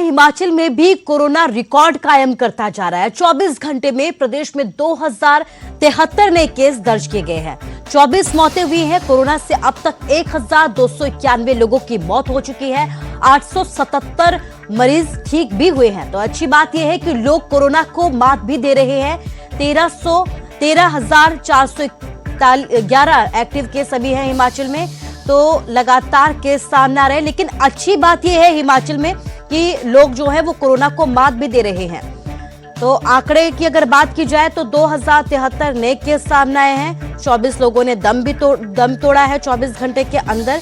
हिमाचल में भी corona record कायम करता जा रहा है। 24 घंटे में प्रदेश में 2073 नए केस दर्ज किए गए हैं। 24 मौतें हुई हैं। कोरोना से अब तक 1291 लोगों की मौत हो चुकी है। 877 मरीज ठीक भी हुए हैं। तो अच्छी बात यह है कि लोग कोरोना को मात भी दे रहे हैं। 13,411 एक्टिव केस अभी हैं हिमाचल में। तो लगातार केस सामने आ रहे हैं, लेकिन अच्छी बात यह है हिमाचल में कि लोग जो है वो कोरोना को मात भी दे रहे हैं। तो आंकड़े की अगर बात की जाए तो 2073 नए केस सामने आए हैं। 24 लोगों ने दम तोड़ा है 24 घंटे के अंदर।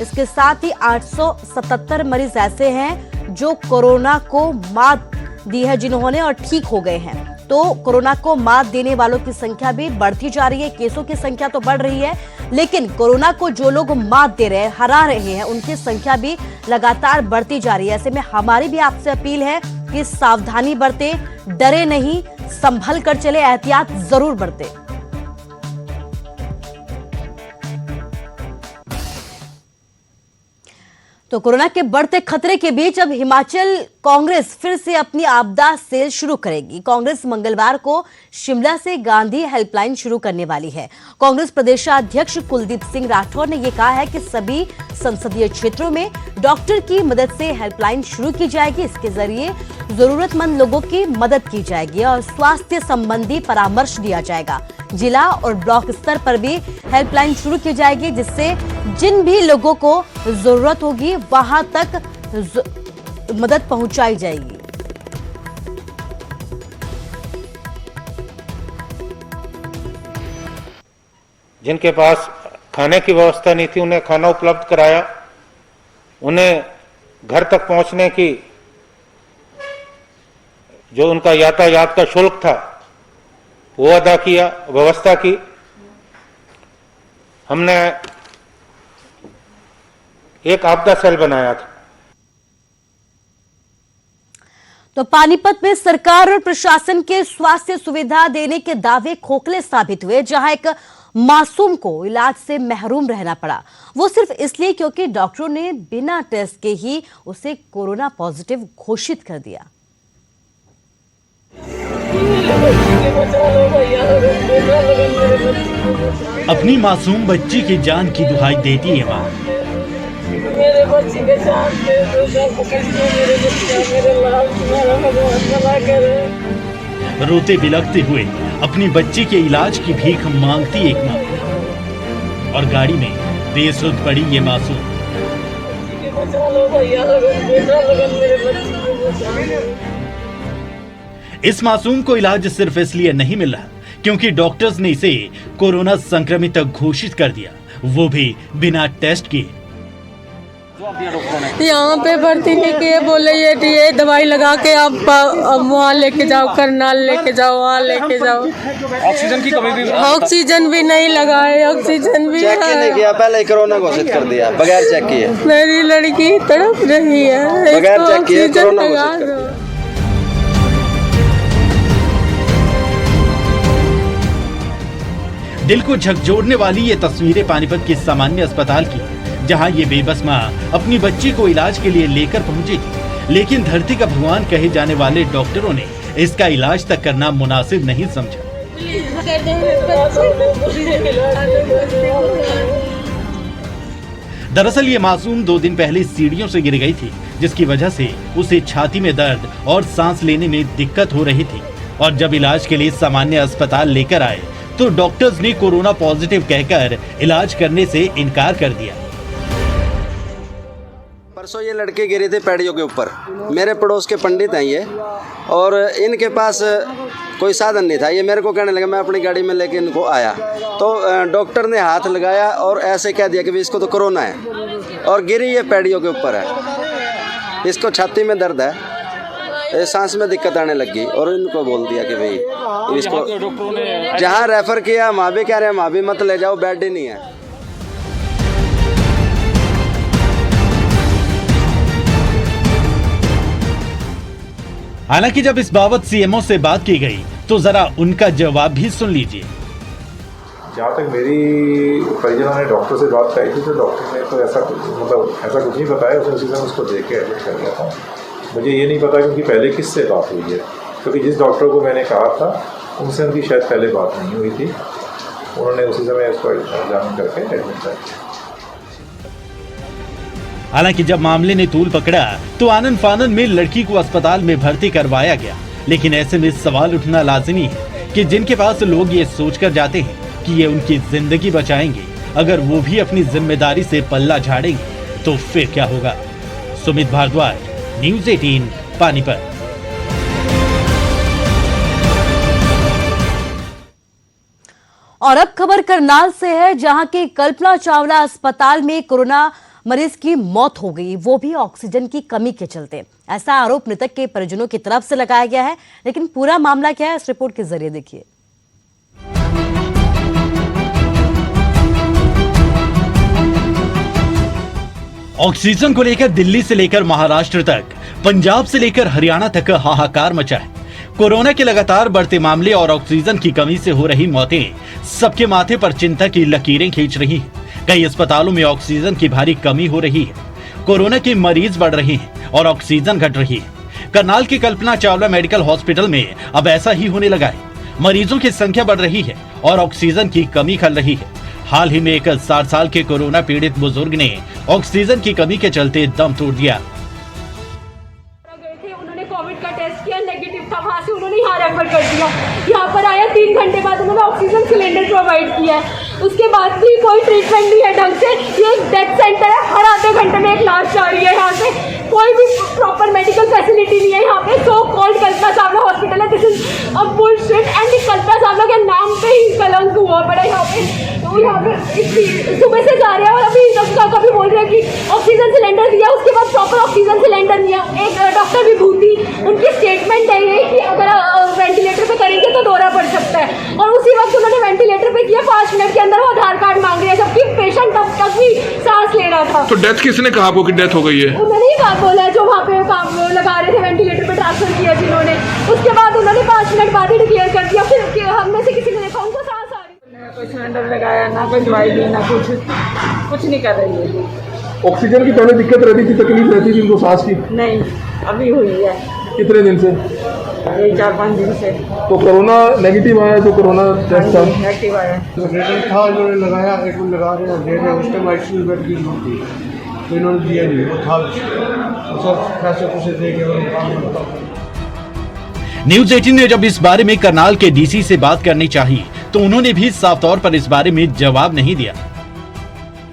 इसके साथ ही 877 मरीज ऐसे हैं जो कोरोना को मात दी है जिन्होंने, और ठीक हो गए हैं। तो कोरोना को मात देने वालों की संख्या भी बढ़ती जा रही है। केसों की संख्या तो बढ़ रही है, लेकिन कोरोना को जो लोग मात दे रहे हैं, हरा रहे हैं, उनकी संख्या भी लगातार बढ़ती जा रही है। ऐसे में हमारी भी आपसे अपील है कि सावधानी बरतें, डरे नहीं, संभल कर चले, एहतियात जरूर बरतें। तो कोरोना के बढ़ते खतरे के बीच अब हिमाचल कांग्रेस फिर से अपनी आपदा सेल शुरू करेगी। कांग्रेस मंगलवार को शिमला से गांधी हेल्पलाइन शुरू करने वाली है। कांग्रेस प्रदेशाध्यक्ष कुलदीप सिंह राठौर ने यह कहा है कि सभी संसदीय क्षेत्रों में डॉक्टर की मदद से हेल्पलाइन शुरू की जाएगी। इसके जरिए जरूरतमंद लोगों की मदद की जाएगी और स्वास्थ्य संबंधी परामर्श दिया जाएगा। जिला और ब्लॉक स्तर पर भी हेल्पलाइन शुरू की जाएगी, जिससे जिन भी लोगों को जरूरत होगी वहां तक मदद पहुंचाई जाएगी। जिनके पास खाने की व्यवस्था नहीं थी उन्हें खाना उपलब्ध कराया, उन्हें घर तक पहुंचने की जो उनका यातायात का शुल्क था वो अदा किया, व्यवस्था की। हमने एक आपदा सेल बनाया था। तो पानीपत में सरकार और प्रशासन के स्वास्थ्य सुविधा देने के दावे खोखले साबित हुए, जहां एक मासूम को इलाज से महरूम रहना पड़ा। वो सिर्फ इसलिए क्योंकि डॉक्टरों ने बिना टेस्ट के ही उसे कोरोना पॉजिटिव घोषित कर दिया। अपनी मासूम बच्ची की जान की दुहाई देती है मां। मेरे बच्ची के जान दे दो, मेरे बच्चा, मेरे लाल, मेरा भगवान भला करे। रोते बिलखते हुए अपनी बच्ची के इलाज की भीख मांगती एक मां, और गाड़ी में बेसुध पड़ी ये मासूम। इस मासूम को इलाज सिर्फ इसलिए नहीं मिल रहा क्योंकि डॉक्टर्स ने इसे कोरोना संक्रमित घोषित कर दिया, वो भी बिना टेस्ट किए। यहाँ पे भर्ती नहीं किए, बोले ये दवाई लगा के आप वहाँ लेके जाओ, करनाल लेके जाओ, वहाँ लेके जाओ। ऑक्सीजन की कमी भी, ऑक्सीजन भी नहीं लगाए, ऑक्सीजन भी चेक नहीं किया, पहले ही कोरोना घोषित कर दिया बगैर चेक किए। मेरी लड़की तड़प रही है, बगैर चेक किए कोरोना घोषित कर दिया। दिल को झकझोरने वाली ये तस्वीरें पानीपत के सामान्य अस्पताल की, जहां ये बेबस मां अपनी बच्ची को इलाज के लिए लेकर पहुंची थी, लेकिन धरती का भगवान कहे जाने वाले डॉक्टरों ने इसका इलाज तक करना मुनासिब नहीं समझा। दरअसल ये मासूम 2 दिन पहले सीढ़ियों से गिर गई थी, जिसकी वजह से उसे छाती में दर्द और सांस लेने में दिक्कत हो रही थी। और जब इलाज के लिए सामान्य अस्पताल लेकर आए तो डॉक्टर्स ने कोरोना पॉजिटिव कहकर इलाज करने से इनकार कर दिया। परसों ये लड़के गिरे थे पैड़ियों के ऊपर, मेरे पड़ोस के पंडित हैं ये, और इनके पास कोई साधन नहीं था। ये मेरे को कहने लगा, मैं अपनी गाड़ी में लेके इनको आया तो डॉक्टर ने हाथ लगाया और ऐसे कह दिया कि भाई इसको तो कोरोना है, और गिरी ये पैड़ियों के ऊपर है, इसको छाती में दर्द है, सांस में दिक्कत आने लगी, और इनको बोल दिया कि भाई इसको जहाँ रेफर किया वहाँ भी कह रहे हैं वहाँ भी मत ले जाओ, बेड ही नहीं है। हालांकि जब इस बाबत सीएमओ से बात की गई तो जरा उनका जवाब भी सुन लीजिए। जहाँ तक मेरी परिजनों ने डॉक्टर से बात कही थी तो डॉक्टर ने तो ऐसा कुछ नहीं बताया, उसी समय उसको देख के एडमिट कर दिया था। मुझे ये नहीं पता कि उनकी पहले किससे बात हुई है, क्योंकि जिस डॉक्टर को मैंने कहा था उनसे उनकी शायद पहले बात नहीं हुई थी। उन्होंने उसी समय इसको एग्जामिन करके एडमिट कर दिया। हालांकि जब मामले ने तूल पकड़ा तो आनन फानन में लड़की को अस्पताल में भर्ती करवाया गया, लेकिन ऐसे में सवाल उठना लाजिमी है कि जिनके पास लोग ये सोचकर जाते हैं कि ये उनकी जिंदगी बचाएंगे, अगर वो भी अपनी जिम्मेदारी से पल्ला झाड़ेंगे तो फिर क्या होगा। सुमित भारद्वाज, न्यूज़ 18 पानीपत। और अब खबर करनाल से है, जहां के कल्पना चावला अस्पताल में कोरोना मरीज की मौत हो गई, वो भी ऑक्सीजन की कमी के चलते। ऐसा आरोप मृतक के परिजनों की तरफ से लगाया गया है, लेकिन पूरा मामला क्या है इस रिपोर्ट के जरिए देखिए। ऑक्सीजन को लेकर दिल्ली से लेकर महाराष्ट्र तक, पंजाब से लेकर हरियाणा तक हाहाकार मचा है। कोरोना के लगातार बढ़ते मामले और ऑक्सीजन की कमी से हो रही मौतें सबके माथे पर चिंता की लकीरें खींच रही हैं। कई अस्पतालों में ऑक्सीजन की भारी कमी हो रही है, कोरोना के मरीज बढ़ रहे हैं और ऑक्सीजन घट रही है। करनाल के कल्पना चावला मेडिकल हॉस्पिटल में अब ऐसा ही होने लगा है। मरीजों की संख्या बढ़ रही है और ऑक्सीजन की कमी खल रही है। हाल ही में एक 60 साल के कोरोना पीड़ित बुजुर्ग ने ऑक्सीजन की कमी के चलते दम तोड़ दिया। उन्होंने कोविड का टेस्ट किया, नेगेटिव था, वहाँ से उन्होंने यहाँ रेफर कर दिया। यहाँ पर आया 3 घंटे बाद उन्होंने ऑक्सीजन सिलेंडर प्रोवाइड किया है। उसके बाद भी कोई ट्रीटमेंट नहीं है ढंग से। ये एक डेथ सेंटर है, हर आधे घंटे में एक लाश जा रही है। यहाँ से कोई भी प्रॉपर मेडिकल फैसिलिटी नहीं है। यहाँ पे so called Kalpana Chawla hospital है, this is a bullshit. And Kalpana Chawla के नाम पे ही कलंक हुआ पड़ा है यहाँ पे। तो यहाँ पे सुबह से जा रहे हैं और अभी कभी बोल रहे हैं कि ऑक्सीजन सिलेंडर दिया, उसके बाद प्रॉपर ऑक्सीजन सिलेंडर दिया। एक डॉक्टर विभूति, उनकी स्टेटमेंट है ये कि अगर वेंटिलेटर पे करेंगे तो दौरा पड़ सकता है, और उसी वक्त उन्होंने वेंटिलेटर पे किया। 5 मिनट के अंदर वो आधार कार्ड मांग रहे हैं, जबकि पेशेंट तब तक भी सांस ले रहा था। तो डेथ किसने कहा आपको कि डेथ हो गई है? उन्होंने ही बात बोला, जो वहाँ पे काम लगा रहे थे, वेंटिलेटर पे ट्रांसफर किया जिन्होंने। उसके बाद उन्होंने 5 मिनट बाद ही डिक्लेयर कर दिया। फिर हम में से किसी ने देखा उनको सांस आ रही, ना कोई सिलेंडर लगाया, ना कोई दवाई दी, ना कुछ नहीं कर रही है। ऑक्सीजन की पहले दिक्कत रहती थी, तकलीफ रहती थी उनको सांस की? नहीं, अभी हुई है। कितने दिन से? ये 4-5 दिन से। तो कोरोना नेगेटिव आया, जो कोरोना टेस्ट था नेगेटिव आया। तो रिजल्ट था, इन्होंने लगाया, एक मिनट लगा रहे हैं, दे रहे हैं। उस टाइम आईसीयू बेड की जरूरत थी, तो इन्होंने दिया नहीं, वो था सब पैसे कुछ दे के। न्यूज़ 18 ने जब इस बारे में करनाल के डीसी से बात करनी चाहिए तो उन्होंने भी साफ तौर पर इस बारे में जवाब नहीं दिया।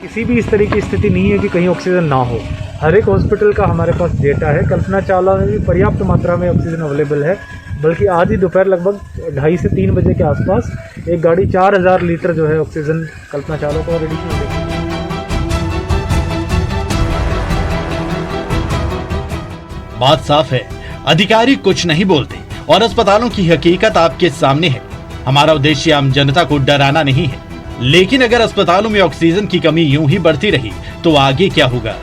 किसी भी इस तरह की स्थिति नहीं है कि कहीं ऑक्सीजन ना हो। हर एक हॉस्पिटल का हमारे पास डेटा है। कल्पना चावला में भी पर्याप्त मात्रा में ऑक्सीजन अवेलेबल है, बल्कि आज ही दोपहर लगभग 2:30 से 3 बजे के आसपास एक गाड़ी 4000 लीटर जो है ऑक्सीजन कल्पना चावला को ऑलरेडी की है। बात साफ है, अधिकारी कुछ नहीं बोलते और अस्पतालों की हकीकत आपके सामने है। हमारा उद्देश्य आम जनता को डराना नहीं है, लेकिन अगर अस्पतालों में ऑक्सीजन की कमी यूं ही बढ़ती रही तो आगे क्या होगा।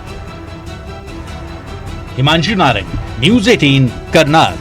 हिमांशु नारंग, न्यूज़ 18 करनाल।